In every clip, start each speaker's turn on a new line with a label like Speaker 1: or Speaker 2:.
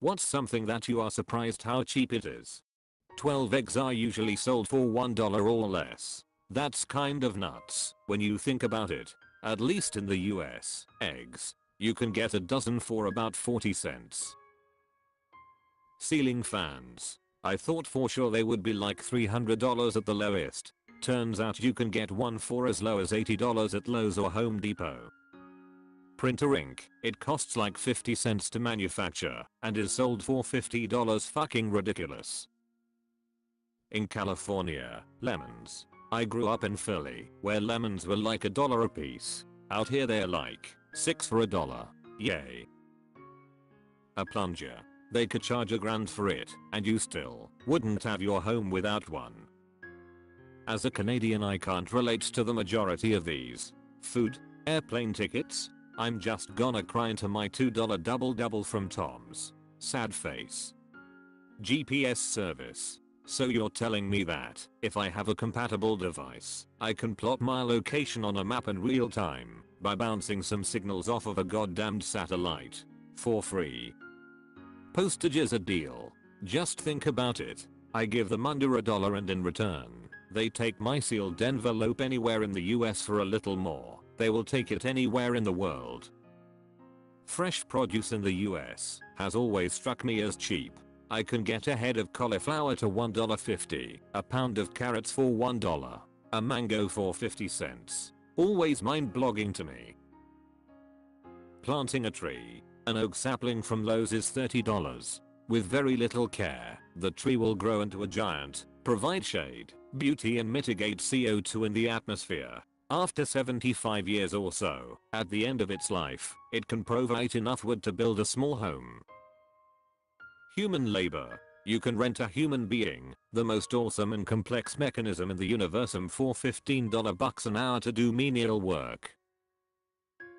Speaker 1: What's something that you are surprised how cheap it is? 12 eggs are usually sold for $1 or less. That's kind of nuts when you think about it. At least in the US, eggs, you can get a dozen for about 40 cents. Ceiling fans. I thought for sure they would be like $300 at the lowest. Turns out you can get one for as low as $80 at Lowe's or Home Depot. Printer ink. It costs like 50 cents to manufacture and is sold for $50. Fucking ridiculous. In California, lemons. I grew up in Philly, where lemons were like $1 a piece. Out here they're like 6 for $1. Yay. A plunger. They could charge $1,000 for it, and you still wouldn't have your home without one. As a Canadian, I can't relate to the majority of these. Food, airplane tickets. I'm just gonna cry into my $2 double from Tom's. Sad face. GPS service. So you're telling me that if I have a compatible device, I can plot my location on a map in real time by bouncing some signals off of a goddamned satellite for free? Postage is a deal. Just think about it. I give them under $1 and in return, they take my sealed envelope anywhere in the US for a little more. They will take it anywhere in the world. Fresh produce in the US has always struck me as cheap. I can get a head of cauliflower to $1.50, a pound of carrots for $1, a mango for 50 cents. Always mind-blogging to me. Planting a tree. An oak sapling from Lowe's is $30. With very little care, the tree will grow into a giant, provide shade, beauty and mitigate CO2 in the atmosphere. After 75 years or so, at the end of its life, it can provide enough wood to build a small home. Human labor. You can rent a human being, the most awesome and complex mechanism in the universum, for $15 an hour to do menial work.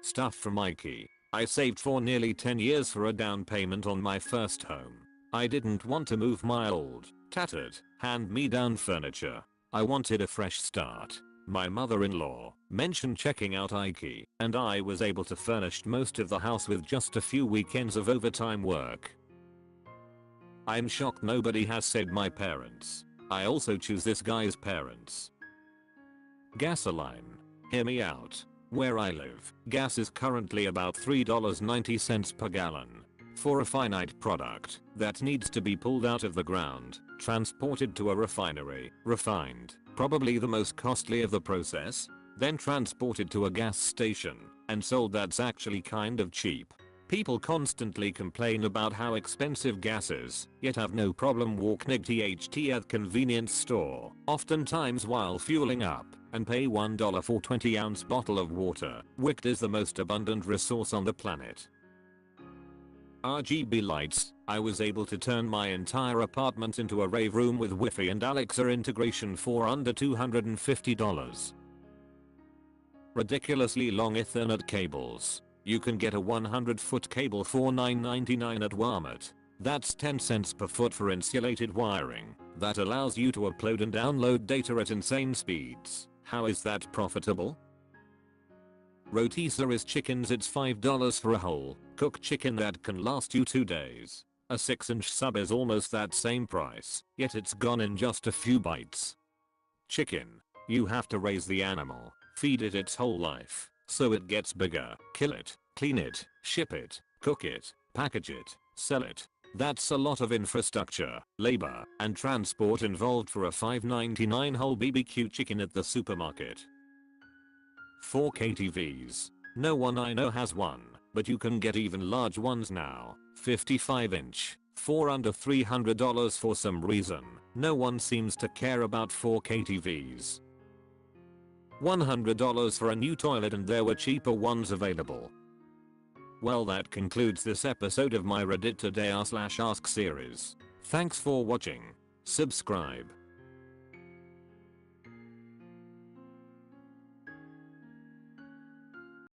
Speaker 1: Stuff from IKEA. I saved for nearly 10 years for a down payment on my first home. I didn't want to move my old, tattered, hand-me-down furniture. I wanted a fresh start. My mother-in-law mentioned checking out IKEA, and I was able to furnish most of the house with just a few weekends of overtime work. I'm shocked nobody has said my parents. I also choose this guy's parents. Gasoline. Hear me out. Where I live, gas is currently about $3.90 per gallon. For a finite product that needs to be pulled out of the ground, transported to a refinery, refined, probably the most costly of the process, then transported to a gas station and sold. That's actually kind of cheap. People constantly complain about how expensive gas is, yet have no problem walking THT at convenience store, oftentimes while fueling up, and pay $1 for 20-ounce bottle of water. WICT is the most abundant resource on the planet. RGB lights. I was able to turn my entire apartment into a rave room with Wi-Fi and Alexa integration for under $250. Ridiculously long Ethernet cables. You can get a 100-foot cable for $9.99 at Walmart. That's 10 cents per foot for insulated wiring that allows you to upload and download data at insane speeds. How is that profitable? Rotisserie chickens. It's $5 for a whole, cooked chicken that can last you 2 days. A 6-inch sub is almost that same price, yet it's gone in just a few bites. Chicken. You have to raise the animal, feed it its whole life, so it gets bigger, kill it, clean it, ship it, cook it, package it, sell it. That's a lot of infrastructure, labor, and transport involved for a $5.99 whole BBQ chicken at the supermarket. 4K TVs. No one I know has one, but you can get even large ones now. 55-inch, for under $300 for some reason. No one seems to care about 4K TVs. $100 for a new toilet, and there were cheaper ones available. Well, that concludes this episode of my Reddit Today r/Ask series. Thanks for watching. Subscribe.